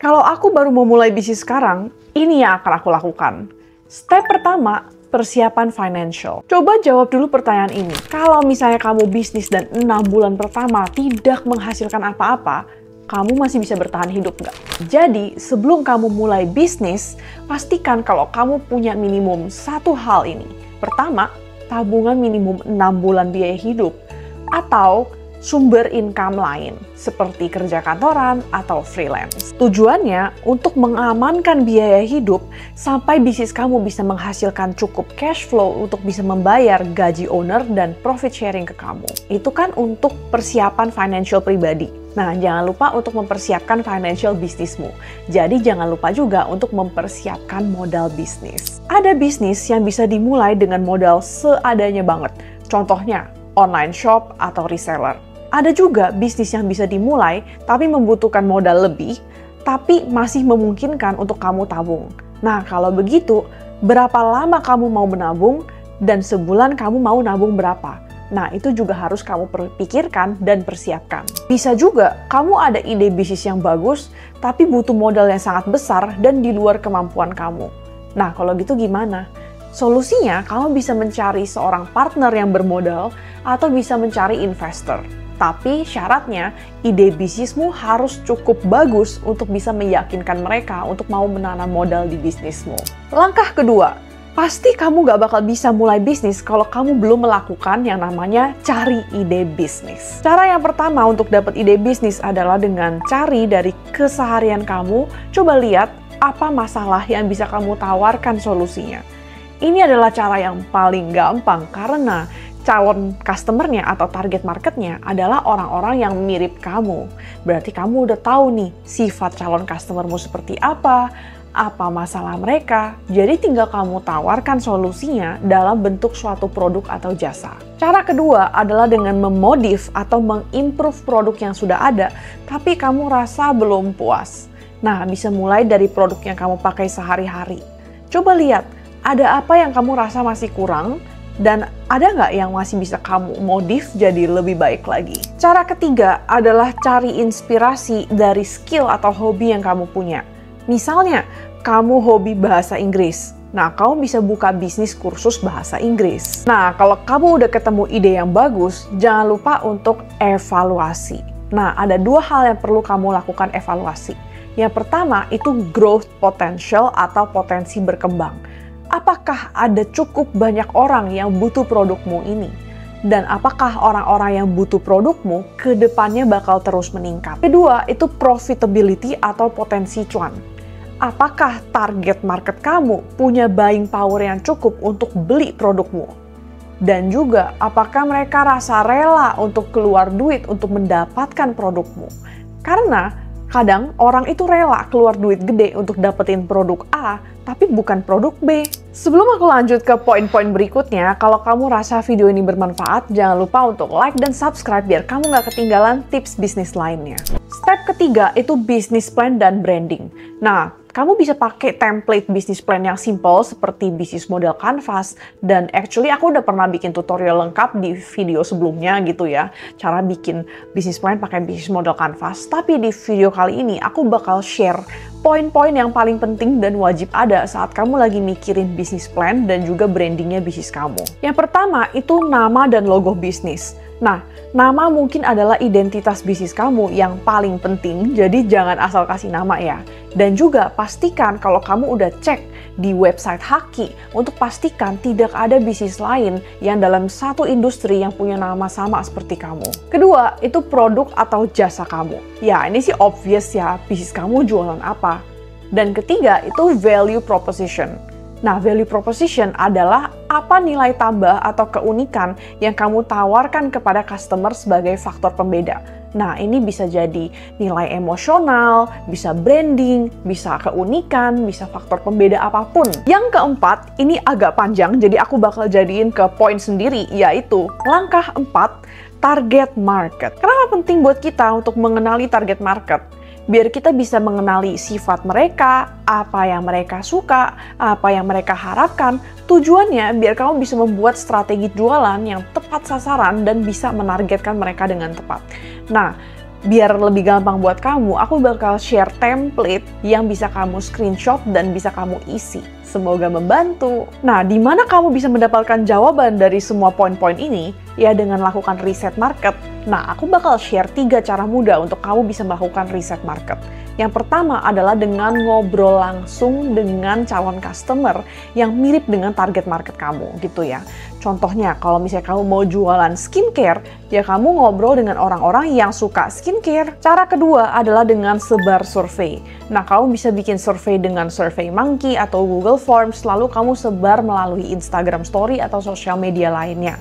Kalau aku baru mau mulai bisnis sekarang, ini yang akan aku lakukan. Step pertama, persiapan financial. Coba jawab dulu pertanyaan ini. Kalau misalnya kamu bisnis dan 6 bulan pertama tidak menghasilkan apa-apa, kamu masih bisa bertahan hidup nggak? Jadi, sebelum kamu mulai bisnis, pastikan kalau kamu punya minimum satu hal ini. Pertama, tabungan minimum 6 bulan biaya hidup, atau sumber income lain, seperti kerja kantoran atau freelance. Tujuannya untuk mengamankan biaya hidup sampai bisnis kamu bisa menghasilkan cukup cash flow untuk bisa membayar gaji owner dan profit sharing ke kamu. Itu kan untuk persiapan financial pribadi. Nah, jangan lupa untuk mempersiapkan financial bisnismu. Jadi jangan lupa juga untuk mempersiapkan modal bisnis. Ada bisnis yang bisa dimulai dengan modal seadanya banget. Contohnya, online shop atau reseller. Ada juga bisnis yang bisa dimulai tapi membutuhkan modal lebih, tapi masih memungkinkan untuk kamu tabung. Nah, kalau begitu, berapa lama kamu mau menabung dan sebulan kamu mau nabung berapa? Nah, itu juga harus kamu pikirkan dan persiapkan. Bisa juga kamu ada ide bisnis yang bagus, tapi butuh modal yang sangat besar dan di luar kemampuan kamu. Nah, kalau gitu gimana? Solusinya, kamu bisa mencari seorang partner yang bermodal atau bisa mencari investor. Tapi syaratnya, ide bisnismu harus cukup bagus untuk bisa meyakinkan mereka untuk mau menanam modal di bisnismu. Langkah kedua, pasti kamu gak bakal bisa mulai bisnis kalau kamu belum melakukan yang namanya cari ide bisnis. Cara yang pertama untuk dapat ide bisnis adalah dengan cari dari keseharian kamu, coba lihat apa masalah yang bisa kamu tawarkan solusinya. Ini adalah cara yang paling gampang karena calon customer-nya atau target market-nya adalah orang-orang yang mirip kamu. Berarti kamu udah tahu nih sifat calon customer-mu seperti apa masalah mereka. Jadi tinggal kamu tawarkan solusinya dalam bentuk suatu produk atau jasa. Cara kedua adalah dengan memodif atau mengimprove produk yang sudah ada, tapi kamu rasa belum puas. Nah, bisa mulai dari produk yang kamu pakai sehari-hari. Coba lihat, ada apa yang kamu rasa masih kurang, dan ada nggak yang masih bisa kamu modif jadi lebih baik lagi? Cara ketiga adalah cari inspirasi dari skill atau hobi yang kamu punya. Misalnya, kamu hobi bahasa Inggris. Nah, kamu bisa buka bisnis kursus bahasa Inggris. Nah, kalau kamu udah ketemu ide yang bagus, jangan lupa untuk evaluasi. Nah, ada dua hal yang perlu kamu lakukan evaluasi. Yang pertama, itu growth potential atau potensi berkembang. Apakah ada cukup banyak orang yang butuh produkmu ini? Dan apakah orang-orang yang butuh produkmu ke depannya bakal terus meningkat? Kedua, itu profitability atau potensi cuan. Apakah target market kamu punya buying power yang cukup untuk beli produkmu? Dan juga, apakah mereka rasa rela untuk keluar duit untuk mendapatkan produkmu? Karena kadang orang itu rela keluar duit gede untuk dapetin produk A, tapi bukan produk B. Sebelum aku lanjut ke poin-poin berikutnya, kalau kamu rasa video ini bermanfaat, jangan lupa untuk like dan subscribe biar kamu nggak ketinggalan tips bisnis lainnya. Step ketiga itu business plan dan branding. Nah, kamu bisa pakai template business plan yang simple seperti bisnis model Canvas, dan actually aku udah pernah bikin tutorial lengkap di video sebelumnya gitu ya, cara bikin business plan pakai bisnis model Canvas. Tapi di video kali ini aku bakal share poin-poin yang paling penting dan wajib ada saat kamu lagi mikirin bisnis plan dan juga brandingnya bisnis kamu. Yang pertama itu nama dan logo bisnis. Nah, nama mungkin adalah identitas bisnis kamu yang paling penting, jadi jangan asal kasih nama ya. Dan juga pastikan kalau kamu udah cek di website Haki untuk pastikan tidak ada bisnis lain yang dalam satu industri yang punya nama sama seperti kamu. Kedua, itu produk atau jasa kamu. Ya, ini sih obvious ya, bisnis kamu jualan apa. Dan ketiga, itu value proposition. Nah, value proposition adalah apa nilai tambah atau keunikan yang kamu tawarkan kepada customer sebagai faktor pembeda. Nah, ini bisa jadi nilai emosional, bisa branding, bisa keunikan, bisa faktor pembeda apapun. Yang keempat, ini agak panjang, jadi aku bakal jadiin ke poin sendiri, yaitu langkah 4, target market. Kenapa penting buat kita untuk mengenali target market? Biar kita bisa mengenali sifat mereka, apa yang mereka suka, apa yang mereka harapkan. Tujuannya biar kamu bisa membuat strategi jualan yang tepat sasaran dan bisa menargetkan mereka dengan tepat. Nah, biar lebih gampang buat kamu, aku bakal share template yang bisa kamu screenshot dan bisa kamu isi. Semoga membantu. Nah, di mana kamu bisa mendapatkan jawaban dari semua poin-poin ini? Ya, dengan lakukan riset market. Nah, aku bakal share 3 cara mudah untuk kamu bisa melakukan riset market. Yang pertama adalah dengan ngobrol langsung dengan calon customer yang mirip dengan target market kamu, gitu ya. Contohnya, kalau misalnya kamu mau jualan skincare, ya kamu ngobrol dengan orang-orang yang suka skincare. Cara kedua adalah dengan sebar survei. Nah, kamu bisa bikin survei dengan SurveyMonkey atau Google Forms, lalu kamu sebar melalui Instagram Story atau sosial media lainnya.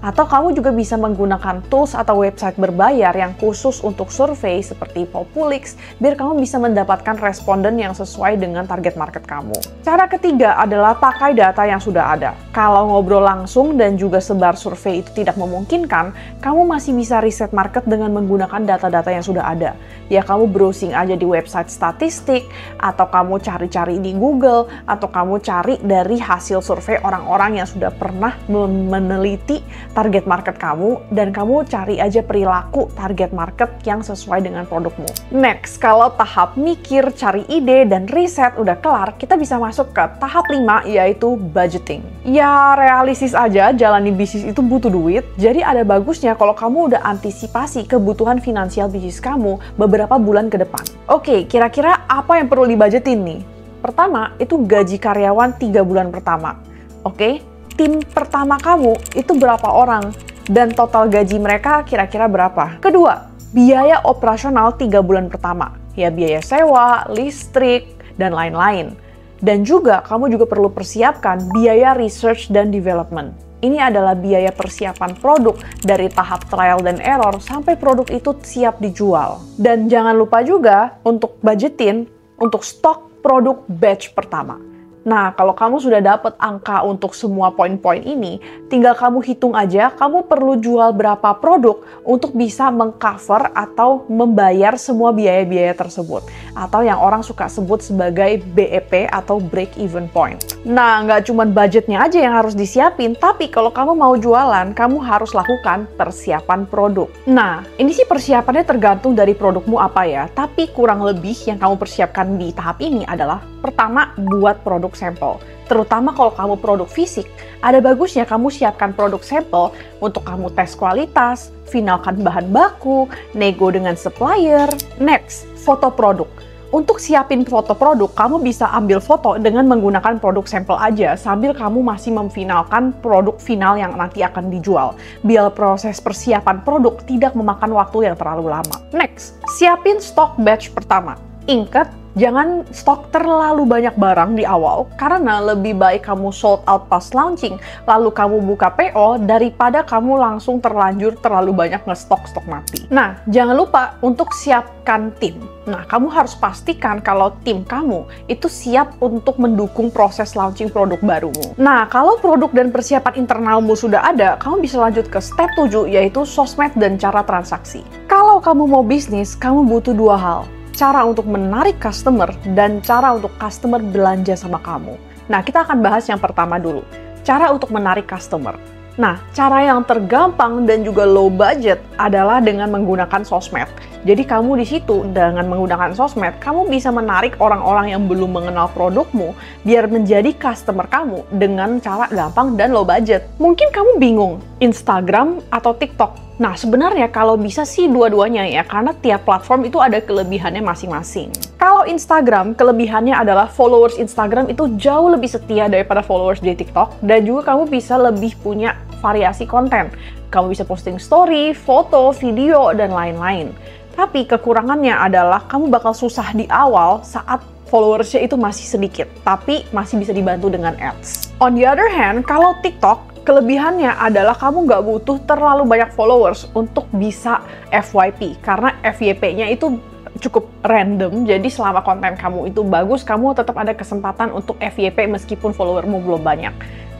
Atau kamu juga bisa menggunakan tools atau website berbayar yang khusus untuk survei seperti Populix, biar kamu bisa mendapatkan responden yang sesuai dengan target market kamu. Cara ketiga adalah pakai data yang sudah ada. Kalau ngobrol langsung dan juga sebar survei itu tidak memungkinkan, kamu masih bisa riset market dengan menggunakan data-data yang sudah ada. Ya, kamu browsing aja di website statistik, atau kamu cari-cari di Google, atau kamu cari dari hasil survei orang-orang yang sudah pernah meneliti target market kamu, dan kamu cari aja perilaku target market yang sesuai dengan produkmu. Next, kalau tahap mikir, cari ide, dan riset udah kelar, kita bisa masuk ke tahap 5, yaitu budgeting. Ya, realistis aja, jalani bisnis itu butuh duit, jadi ada bagusnya kalau kamu udah antisipasi kebutuhan finansial bisnis kamu beberapa bulan ke depan. Oke, kira-kira apa yang perlu dibudgetin nih? Pertama, itu gaji karyawan 3 bulan pertama. Oke? Tim pertama kamu itu berapa orang, dan total gaji mereka kira-kira berapa. Kedua, biaya operasional 3 bulan pertama. Ya, biaya sewa, listrik, dan lain-lain. Dan juga kamu juga perlu persiapkan biaya research dan development. Ini adalah biaya persiapan produk dari tahap trial dan error sampai produk itu siap dijual. Dan jangan lupa juga untuk budgetin untuk stok produk batch pertama. Nah, kalau kamu sudah dapat angka untuk semua poin-poin ini, tinggal kamu hitung aja kamu perlu jual berapa produk untuk bisa mengcover atau membayar semua biaya-biaya tersebut. Atau yang orang suka sebut sebagai BEP atau break even point. Nah, nggak cuma budgetnya aja yang harus disiapin, tapi kalau kamu mau jualan, kamu harus lakukan persiapan produk. Nah, ini sih persiapannya tergantung dari produkmu apa ya, tapi kurang lebih yang kamu persiapkan di tahap ini adalah pertama, buat produk sampel. Terutama kalau kamu produk fisik, ada bagusnya kamu siapkan produk sampel untuk kamu tes kualitas, finalkan bahan baku, nego dengan supplier. Next, foto produk. Untuk siapin foto produk, kamu bisa ambil foto dengan menggunakan produk sampel aja sambil kamu masih memfinalkan produk final yang nanti akan dijual. Biar proses persiapan produk tidak memakan waktu yang terlalu lama. Next, siapin stok batch pertama. Ingat, jangan stok terlalu banyak barang di awal, karena lebih baik kamu sold out pas launching, lalu kamu buka PO, daripada kamu langsung terlanjur terlalu banyak ngestok mati. Nah, jangan lupa untuk siapkan tim. Nah, kamu harus pastikan kalau tim kamu itu siap untuk mendukung proses launching produk barumu. Nah, kalau produk dan persiapan internalmu sudah ada, kamu bisa lanjut ke step 7, yaitu sosmed dan cara transaksi. Kalau kamu mau bisnis, kamu butuh 2 hal. Cara untuk menarik customer dan cara untuk customer belanja sama kamu. Nah, kita akan bahas yang pertama dulu. Cara untuk menarik customer. Nah, cara yang tergampang dan juga low budget adalah dengan menggunakan sosmed. Jadi kamu di situ dengan menggunakan sosmed, kamu bisa menarik orang-orang yang belum mengenal produkmu biar menjadi customer kamu dengan cara gampang dan low budget. Mungkin kamu bingung, Instagram atau TikTok? Nah, sebenarnya kalau bisa sih dua-duanya ya, karena tiap platform itu ada kelebihannya masing-masing. Kalau Instagram, kelebihannya adalah followers Instagram itu jauh lebih setia daripada followers di TikTok, dan juga kamu bisa lebih punya variasi konten. Kamu bisa posting story, foto, video, dan lain-lain. Tapi kekurangannya adalah kamu bakal susah di awal saat followersnya itu masih sedikit, tapi masih bisa dibantu dengan ads. On the other hand, kalau TikTok, kelebihannya adalah kamu nggak butuh terlalu banyak followers untuk bisa FYP, karena FYP-nya itu cukup random, jadi selama konten kamu itu bagus, kamu tetap ada kesempatan untuk FYP meskipun followermu belum banyak.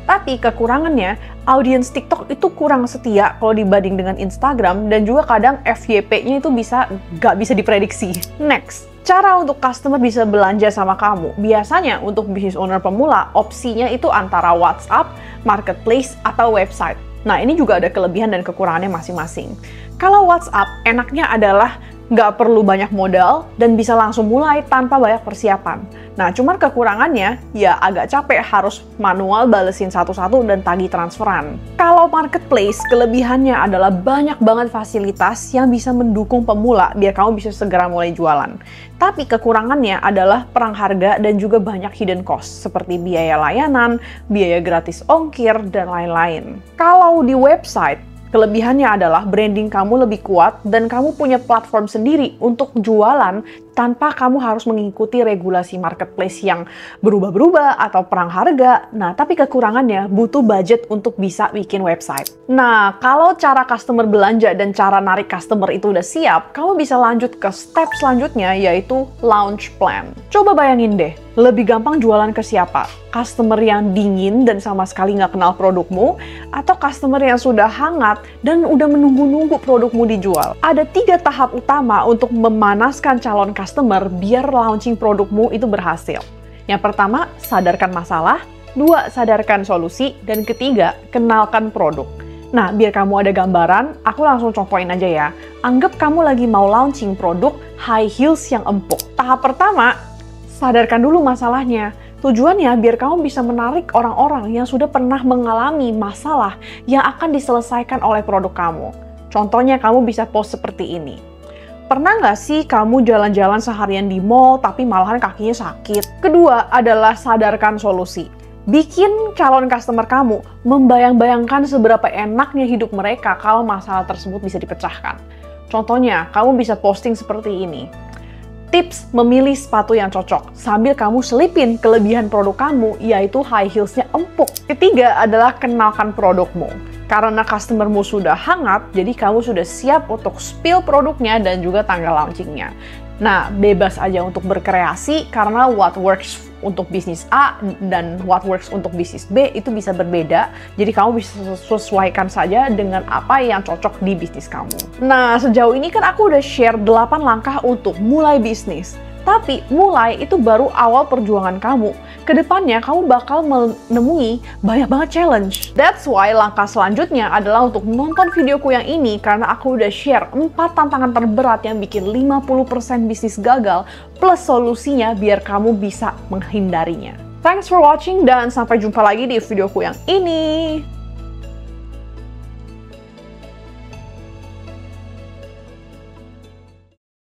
Tapi kekurangannya, audiens TikTok itu kurang setia kalau dibanding dengan Instagram, dan juga kadang FYP-nya itu nggak bisa diprediksi. Next, cara untuk customer bisa belanja sama kamu. Biasanya untuk business owner pemula, opsinya itu antara WhatsApp, marketplace, atau website. Nah, ini juga ada kelebihan dan kekurangannya masing-masing. Kalau WhatsApp, enaknya adalah nggak perlu banyak modal, dan bisa langsung mulai tanpa banyak persiapan. Nah, cuman kekurangannya, ya agak capek harus manual balesin satu-satu dan tagih transferan. Kalau marketplace, kelebihannya adalah banyak banget fasilitas yang bisa mendukung pemula biar kamu bisa segera mulai jualan. Tapi kekurangannya adalah perang harga dan juga banyak hidden cost, seperti biaya layanan, biaya gratis ongkir, dan lain-lain. Kalau di website, kelebihannya adalah branding kamu lebih kuat dan kamu punya platform sendiri untuk jualan tanpa kamu harus mengikuti regulasi marketplace yang berubah-berubah atau perang harga. Nah, tapi kekurangannya butuh budget untuk bisa bikin website. Nah, kalau cara customer belanja dan cara narik customer itu udah siap, kamu bisa lanjut ke step selanjutnya, yaitu launch plan. Coba bayangin deh, lebih gampang jualan ke siapa? Customer yang dingin dan sama sekali nggak kenal produkmu, atau customer yang sudah hangat dan udah menunggu-nunggu produkmu dijual? Ada 3 tahap utama untuk memanaskan calon customer biar launching produkmu itu berhasil. Yang pertama, sadarkan masalah. 2, sadarkan solusi. Dan ketiga, kenalkan produk. Nah, biar kamu ada gambaran, aku langsung contohin aja ya. Anggap kamu lagi mau launching produk high heels yang empuk. Tahap pertama, sadarkan dulu masalahnya. Tujuannya biar kamu bisa menarik orang-orang yang sudah pernah mengalami masalah yang akan diselesaikan oleh produk kamu. Contohnya kamu bisa post seperti ini. Pernah nggak sih kamu jalan-jalan seharian di mall tapi malahan kakinya sakit? Kedua adalah sadarkan solusi. Bikin calon customer kamu membayang-bayangkan seberapa enaknya hidup mereka kalau masalah tersebut bisa dipecahkan. Contohnya, kamu bisa posting seperti ini. Tips memilih sepatu yang cocok, sambil kamu selipin kelebihan produk kamu, yaitu high heels-nya empuk. Ketiga adalah kenalkan produkmu. Karena customermu sudah hangat, jadi kamu sudah siap untuk spill produknya dan juga tanggal launchingnya. Nah, bebas aja untuk berkreasi, karena what works untuk bisnis A dan what works untuk bisnis B itu bisa berbeda. Jadi kamu bisa sesuaikan saja dengan apa yang cocok di bisnis kamu. Nah, sejauh ini kan aku udah share 8 langkah untuk mulai bisnis. Tapi mulai itu baru awal perjuangan kamu. Kedepannya kamu bakal menemui banyak banget challenge. That's why langkah selanjutnya adalah untuk nonton videoku yang ini, karena aku udah share 4 tantangan terberat yang bikin 50% bisnis gagal plus solusinya biar kamu bisa menghindarinya. Thanks for watching dan sampai jumpa lagi di videoku yang ini.